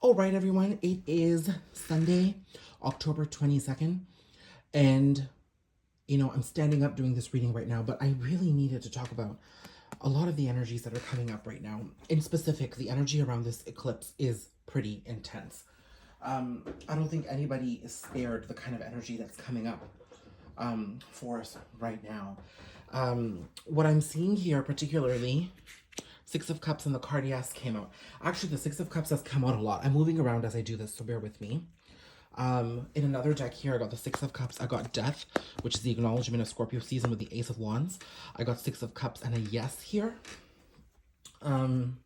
All right, everyone. It is Sunday, October 22nd. And, I'm standing up doing this reading right now, but I really needed to talk about a lot of the energies that are coming up right now. In specific, the energy around this eclipse is pretty intense. I don't think anybody is spared the kind of energy that's coming up for us right now. What I'm seeing here, particularly, Six of Cups and the card Yes came out. Actually, the Six of Cups has come out a lot. I'm moving around as I do this, so bear with me. In another deck here, I got the Six of Cups. I got Death, which is the acknowledgement of Scorpio season with the Ace of Wands. I got Six of Cups and a Yes here. And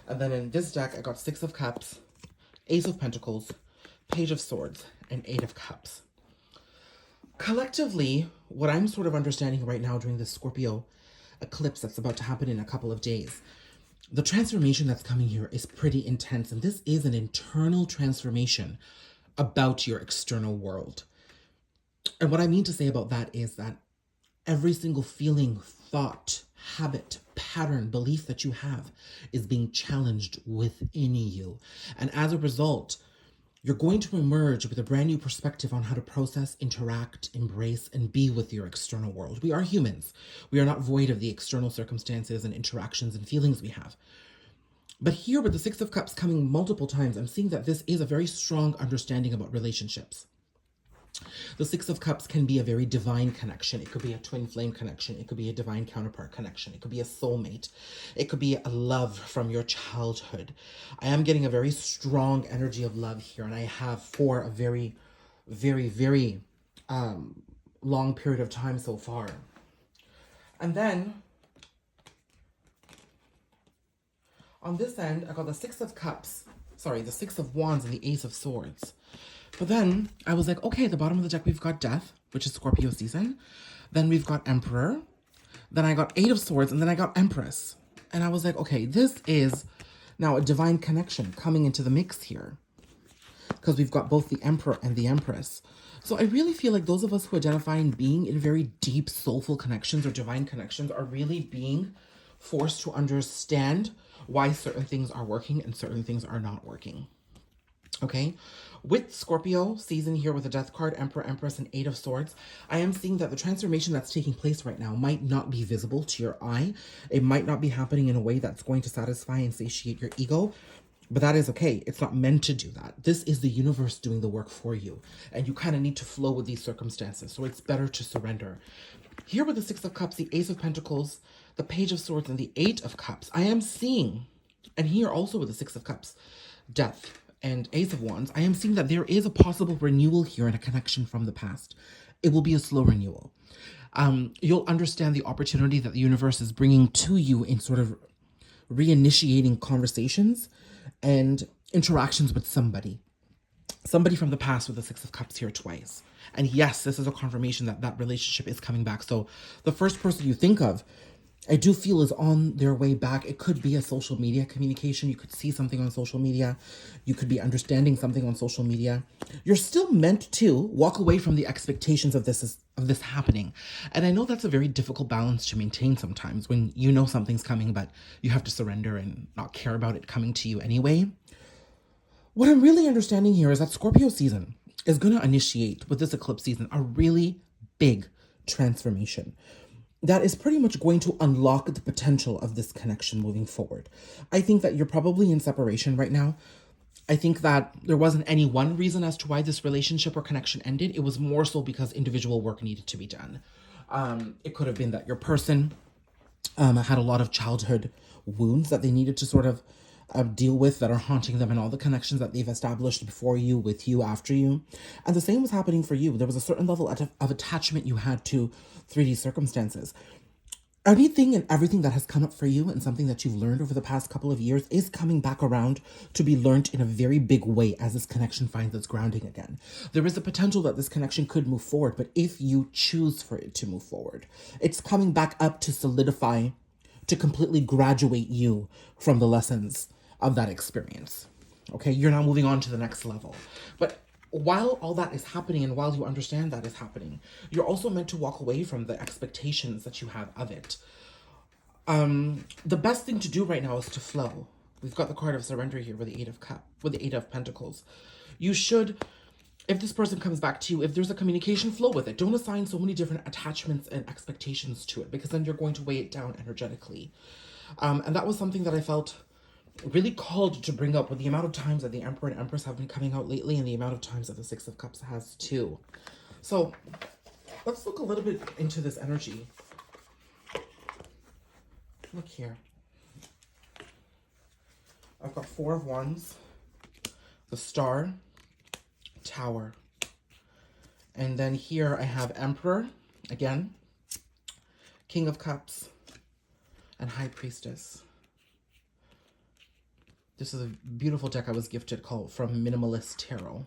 then in this deck, I got Six of Cups, Ace of Pentacles, Page of Swords, and Eight of Cups. Collectively, what I'm sort of understanding right now during this Scorpio eclipse that's about to happen in a couple of days, the transformation that's coming here is pretty intense, and this is an internal transformation about your external world. And what I mean to say about that is that every single feeling, thought, habit, pattern, belief that you have is being challenged within you. And as a result, you're going to emerge with a brand new perspective on how to process, interact, embrace, and be with your external world. We are humans. We are not void of the external circumstances and interactions and feelings we have. But here with the Six of Cups coming multiple times, I'm seeing that this is a very strong understanding about relationships. The Six of Cups can be a very divine connection. It could be a twin flame connection. It could be a divine counterpart connection. It could be a soulmate. It could be a love from your childhood. I am getting a very strong energy of love here, and I have for a very, very, very long period of time so far. And then on this end, I got the Six of Cups. Sorry, the Six of Wands and the Ace of Swords. But then I was like, okay, at the bottom of the deck, we've got Death, which is Scorpio season. Then we've got Emperor. Then I got Eight of Swords, and then I got Empress. And I was like, okay, this is now a divine connection coming into the mix here, because we've got both the Emperor and the Empress. So I really feel like those of us who identify in being in very deep, soulful connections or divine connections are really being forced to understand why certain things are working and certain things are not working. Okay, with Scorpio season here with the Death card, Emperor, Empress, and Eight of Swords, I am seeing that the transformation that's taking place right now might not be visible to your eye. It might not be happening in a way that's going to satisfy and satiate your ego, but that is okay. It's not meant to do that. This is the universe doing the work for you, and you kind of need to flow with these circumstances, so it's better to surrender. Here with the Six of Cups, the Ace of Pentacles, the Page of Swords, and the Eight of Cups, I am seeing, and here also with the Six of Cups, Death, and Ace of Wands, I am seeing that there is a possible renewal here and a connection from the past. It will be a slow renewal. You'll understand the opportunity that the universe is bringing to you in sort of reinitiating conversations and interactions with somebody from the past with the Six of Cups here twice. And yes, this is a confirmation that that relationship is coming back. So the first person you think of, I do feel is on their way back. It could be a social media communication. You could see something on social media. You could be understanding something on social media. You're still meant to walk away from the expectations of this happening. And I know that's a very difficult balance to maintain sometimes when you know something's coming, but you have to surrender and not care about it coming to you anyway. What I'm really understanding here is that Scorpio season is going to initiate with this eclipse season a really big transformation that is pretty much going to unlock the potential of this connection moving forward. I think that you're probably in separation right now. I think that there wasn't any one reason as to why this relationship or connection ended. It was more so because individual work needed to be done. It could have been that your person had a lot of childhood wounds that they needed to sort of deal with that are haunting them and all the connections that they've established before you, with you, after you. And the same was happening for you. There was a certain level of attachment you had to 3D circumstances. Anything and everything that has come up for you and something that you've learned over the past couple of years is coming back around to be learned in a very big way as this connection finds its grounding again. There is a potential that this connection could move forward, but if you choose for it to move forward, it's coming back up to solidify, to completely graduate you from the lessons of that experience. Okay, you're now moving on to the next level. But while all that is happening and while you understand that is happening, you're also meant to walk away from the expectations that you have of it. The best thing to do right now is to flow. We've got the card of surrender here with the Eight of Pentacles. You should, if this person comes back to you, if there's a communication, flow with it. Don't assign so many different attachments and expectations to it, because then you're going to weigh it down energetically. And that was something that I felt really called to bring up with the amount of times that the Emperor and Empress have been coming out lately, and the amount of times that the Six of Cups has too. So let's look a little bit into this energy. Look here. I've got Four of Wands, the Star, Tower. And then here I have Emperor, again, King of Cups, and High Priestess. This is a beautiful deck I was gifted called from Minimalist Tarot.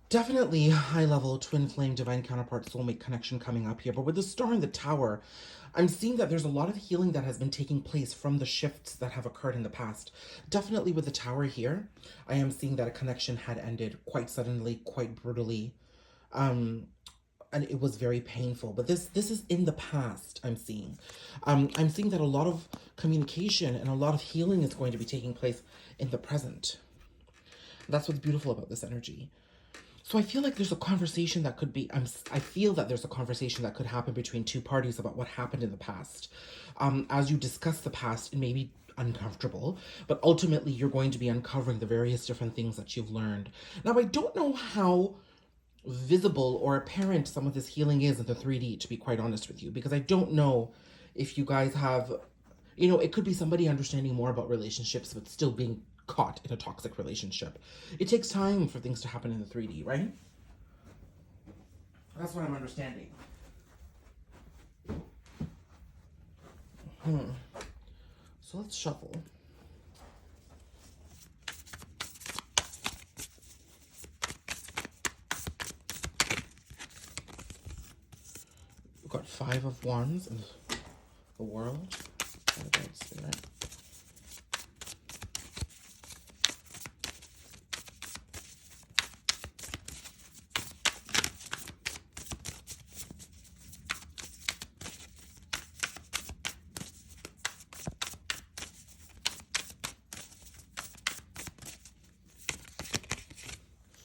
Definitely high level twin flame divine counterpart soulmate connection coming up here. But with the Star and the Tower, I'm seeing that there's a lot of healing that has been taking place from the shifts that have occurred in the past. Definitely with the Tower here, I am seeing that a connection had ended quite suddenly, quite brutally. And it was very painful. But this is in the past, I'm seeing. I'm seeing that a lot of communication and a lot of healing is going to be taking place in the present. That's what's beautiful about this energy. So I feel like there's a conversation that could be, I feel that there's a conversation that could happen between two parties about what happened in the past. As you discuss the past, it may be uncomfortable, but ultimately you're going to be uncovering the various different things that you've learned. Now, I don't know how visible or apparent some of this healing is in the 3D, to be quite honest with you, because I don't know if you guys have, you know, it could be somebody understanding more about relationships but still being caught in a toxic relationship. It takes time for things to happen in the 3D, right? That's what I'm understanding. So let's shuffle. We've got Five of Wands and the World. Spirit.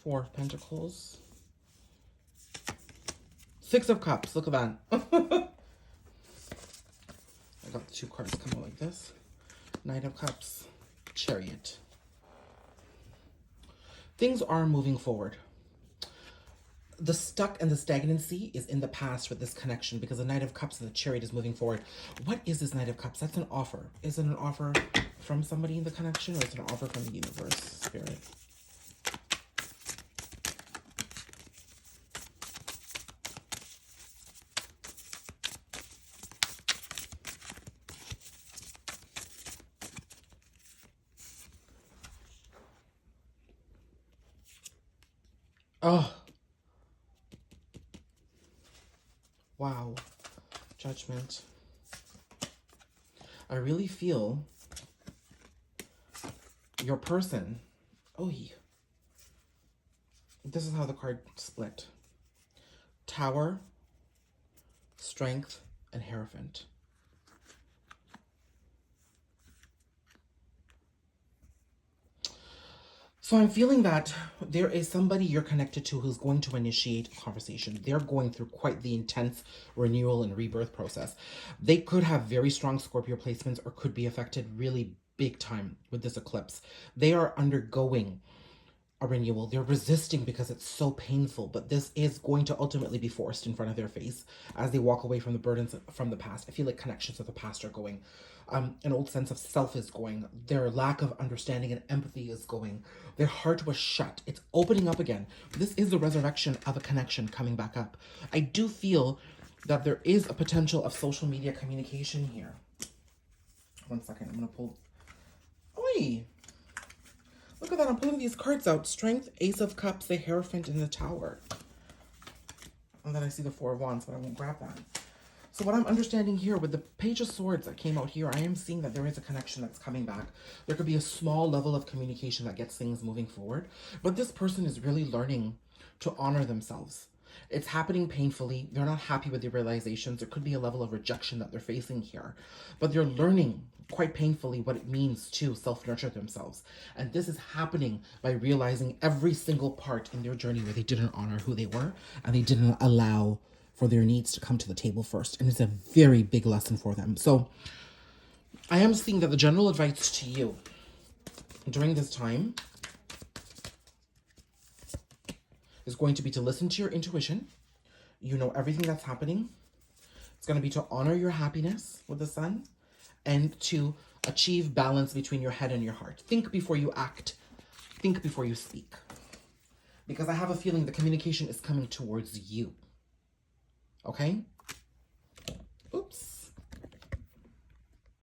Four of Pentacles. Six of Cups. Look at that. I got the two cards come out like this. Knight of Cups. Chariot. Things are moving forward. The stuck and the stagnancy is in the past with this connection, because the Knight of Cups and the Chariot is moving forward. What is this Knight of Cups? That's an offer. Is it an offer from somebody in the connection, or is it an offer from the universe, Spirit? Oh. Wow. Judgment. I really feel your person. Oh, yeah. This is how the card split. Tower, Strength, and Hierophant. So I'm feeling that there is somebody you're connected to who's going to initiate a conversation. They're going through quite the intense renewal and rebirth process. They could have very strong Scorpio placements or could be affected really big time with this eclipse. They are undergoing a renewal. They're resisting because it's so painful, but this is going to ultimately be forced in front of their face as they walk away from the burdens from the past. I feel like connections of the past are going. An old sense of self is going. Their lack of understanding and empathy is going. Their heart was shut. It's opening up again. This is the resurrection of a connection coming back up. I do feel that there is a potential of social media communication here. 1 second. I'm going to pull. Oi! Look at that. I'm pulling these cards out. Strength, Ace of Cups, the Hierophant, and the Tower. And then I see the Four of Wands, but I won't grab that. So what I'm understanding here with the Page of Swords that came out here, I am seeing that there is a connection that's coming back. There could be a small level of communication that gets things moving forward. But this person is really learning to honor themselves. It's happening painfully. They're not happy with their realizations. There could be a level of rejection that they're facing here. But they're learning quite painfully what it means to self-nurture themselves. And this is happening by realizing every single part in their journey where they didn't honor who they were and they didn't allow for their needs to come to the table first. And it's a very big lesson for them. So I am seeing that the general advice to you during this time is going to be to listen to your intuition. You know everything that's happening. It's going to be to honor your happiness with the sun and to achieve balance between your head and your heart. Think before you act. Think before you speak. Because I have a feeling the communication is coming towards you. Okay?